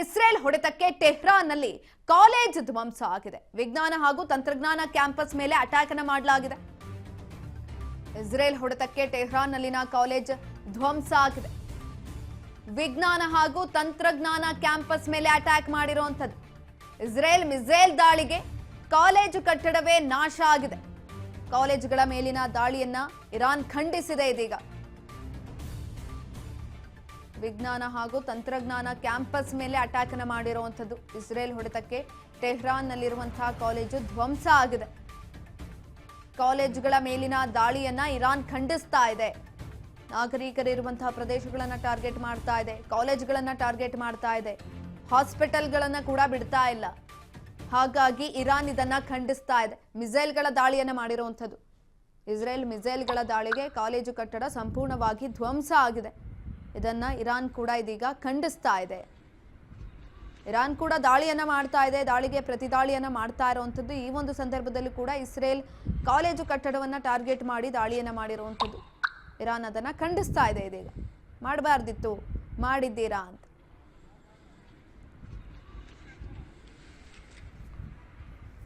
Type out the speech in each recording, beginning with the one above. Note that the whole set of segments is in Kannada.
ಇಸ್ರೇಲ್ ಹೊಡೆತಕ್ಕೆ ಟೆಹ್ರಾನ್ನಲ್ಲಿ ಕಾಲೇಜ್ ಧ್ವಂಸ ಆಗಿದೆ. ವಿಜ್ಞಾನ ಹಾಗೂ ತಂತ್ರಜ್ಞಾನ ಕ್ಯಾಂಪಸ್ ಮೇಲೆ ಅಟ್ಯಾಕ್ ಅನ್ನು ಮಾಡಲಾಗಿದೆ. ಇಸ್ರೇಲ್ ಹೊಡೆತಕ್ಕೆ ಟೆಹ್ರಾನ್ನಲ್ಲಿನ ಕಾಲೇಜ್ ಧ್ವಂಸ ಆಗಿದೆ. ವಿಜ್ಞಾನ ಹಾಗೂ ತಂತ್ರಜ್ಞಾನ ಕ್ಯಾಂಪಸ್ ಮೇಲೆ ಅಟ್ಯಾಕ್ ಮಾಡಿರುವಂತದ್ದು. ಇಸ್ರೇಲ್ ಮಿಸೈಲ್ ದಾಳಿಗೆ ಕಾಲೇಜು ಕಟ್ಟಡವೇ ನಾಶ ಆಗಿದೆ. ಕಾಲೇಜುಗಳ ಮೇಲಿನ ದಾಳಿಯನ್ನ ಇರಾನ್ ಖಂಡಿಸಿದೆ. ಇದೀಗ ವಿಜ್ಞಾನ ಹಾಗೂ ತಂತ್ರಜ್ಞಾನ ಕ್ಯಾಂಪಸ್ ಮೇಲೆ ಅಟ್ಯಾಕ್ ಅನ್ನು ಮಾಡಿರುವಂತದ್ದು. ಇಸ್ರೇಲ್ ಹೊಡೆತಕ್ಕೆ ಟೆಹ್ರಾನ್ನಲ್ಲಿರುವಂತಹ ಕಾಲೇಜು ಧ್ವಂಸ ಆಗಿದೆ. ಕಾಲೇಜುಗಳ ಮೇಲಿನ ದಾಳಿಯನ್ನ ಇರಾನ್ ಖಂಡಿಸ್ತಾ ಇದೆ. ನಾಗರಿಕರಿರುವಂತಹ ಪ್ರದೇಶಗಳನ್ನ ಟಾರ್ಗೆಟ್ ಮಾಡ್ತಾ ಇದೆ, ಕಾಲೇಜುಗಳನ್ನ ಟಾರ್ಗೆಟ್ ಮಾಡ್ತಾ ಇದೆ, ಹಾಸ್ಪಿಟಲ್ಗಳನ್ನ ಕೂಡ ಬಿಡ್ತಾ ಇಲ್ಲ. ಹಾಗಾಗಿ ಇರಾನ್ ಇದನ್ನ ಖಂಡಿಸ್ತಾ ಇದೆ. ಮಿಸೈಲ್ಗಳ ದಾಳಿಯನ್ನ ಮಾಡಿರುವಂತದ್ದು. ಇಸ್ರೇಲ್ ಮಿಸೈಲ್ಗಳ ದಾಳಿಗೆ ಕಾಲೇಜು ಕಟ್ಟಡ ಸಂಪೂರ್ಣವಾಗಿ ಧ್ವಂಸ ಆಗಿದೆ. ಇದನ್ನ ಇರಾನ್ ಕೂಡ ಇದೀಗ ಖಂಡಿಸ್ತಾ ಇದೆ. ಇರಾನ್ ಕೂಡ ದಾಳಿಯನ್ನ ಮಾಡ್ತಾ ಇದೆ. ದಾಳಿಗೆ ಪ್ರತಿದಾಳಿಯನ್ನ ಮಾಡ್ತಾ ಇರುವಂತದ್ದು. ಈ ಒಂದು ಸಂದರ್ಭದಲ್ಲಿ ಕೂಡ ಇಸ್ರೇಲ್ ಕಾಲೇಜು ಕಟ್ಟಡವನ್ನ ಟಾರ್ಗೆಟ್ ಮಾಡಿ ದಾಳಿಯನ್ನ ಮಾಡಿರುವಂತದ್ದು. ಇರಾನ್ ಅದನ್ನ ಖಂಡಿಸ್ತಾ ಇದೆ. ಇದೀಗ ಮಾಡಬಾರ್ದಿತ್ತು, ಮಾಡಿದ್ದೀರಾ ಅಂತ.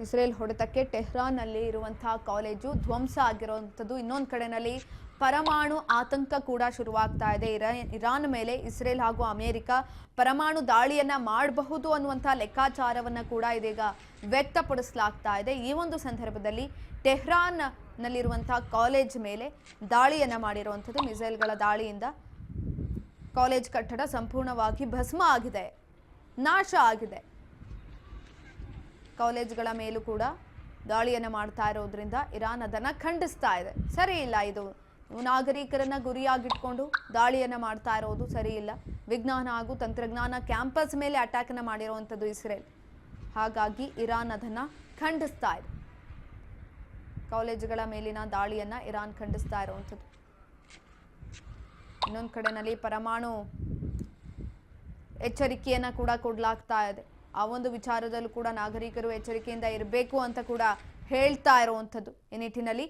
ಇಸ್ರೇಲ್ ಹೊಡೆತಕ್ಕೆ ಟೆಹ್ರಾನ್ನಲ್ಲಿ ಇರುವಂತಹ ಕಾಲೇಜು ಧ್ವಂಸ ಆಗಿರುವಂಥದ್ದು. ಇನ್ನೊಂದು ಕಡೆನಲ್ಲಿ ಪರಮಾಣು ಆತಂಕ ಕೂಡ ಶುರುವಾಗ್ತಾ ಇದೆ. ಇರಾನ್ ಮೇಲೆ ಇಸ್ರೇಲ್ ಹಾಗೂ ಅಮೆರಿಕ ಪರಮಾಣು ದಾಳಿಯನ್ನ ಮಾಡಬಹುದು ಅನ್ನುವಂಥ ಲೆಕ್ಕಾಚಾರವನ್ನ ಕೂಡ ಇದೀಗ ವ್ಯಕ್ತಪಡಿಸಲಾಗ್ತಾ ಇದೆ. ಈ ಒಂದು ಸಂದರ್ಭದಲ್ಲಿ ಟೆಹ್ರಾನ್ನಲ್ಲಿರುವಂತಹ ಕಾಲೇಜ್ ಮೇಲೆ ದಾಳಿಯನ್ನ ಮಾಡಿರುವಂಥದ್ದು. ಮಿಸೈಲ್ಗಳ ದಾಳಿಯಿಂದ ಕಾಲೇಜ್ ಕಟ್ಟಡ ಸಂಪೂರ್ಣವಾಗಿ ಭಸ್ಮ ಆಗಿದೆ, ನಾಶ ಆಗಿದೆ. ಕಾಲೇಜ್ಗಳ ಮೇಲೂ ಕೂಡ ದಾಳಿಯನ್ನ ಮಾಡ್ತಾ ಇರೋದ್ರಿಂದ ಇರಾನ್ ಅದನ್ನ ಖಂಡಿಸ್ತಾ ಇದೆ. ಸರಿ ಇಲ್ಲ, ಇದು ನಾಗರಿಕರನ್ನ ಗುರಿಯಾಗಿಟ್ಕೊಂಡು ದಾಳಿಯನ್ನ ಮಾಡ್ತಾ ಇರೋದು ಸರಿ ಇಲ್ಲ. ವಿಜ್ಞಾನ ಹಾಗೂ ತಂತ್ರಜ್ಞಾನ ಕ್ಯಾಂಪಸ್ ಮೇಲೆ ಅಟ್ಯಾಕ್ ಅನ್ನ ಮಾಡಿರುವಂಥದ್ದು ಇಸ್ರೇಲ್. ಹಾಗಾಗಿ ಇರಾನ್ ಅದನ್ನ ಖಂಡಿಸ್ತಾ ಇದೆ. ಕಾಲೇಜುಗಳ ಮೇಲಿನ ದಾಳಿಯನ್ನ ಇರಾನ್ ಖಂಡಿಸ್ತಾ ಇರುವಂಥದ್ದು. ಇನ್ನೊಂದು ಕಡೆನಲ್ಲಿ ಪರಮಾಣು ಎಚ್ಚರಿಕೆಯನ್ನ ಕೂಡ ಕೊಡಲಾಗ್ತಾ ಇದೆ. ಆ ಒಂದು ವಿಚಾರದಲ್ಲೂ ಕೂಡ ನಾಗರಿಕರು ಎಚ್ಚರಿಕೆಯಿಂದ ಇರಬೇಕು ಅಂತ ಕೂಡ ಹೇಳ್ತಾ ಇರುವಂಥದ್ದು. ಈ ನಿಟ್ಟಿನಲ್ಲಿ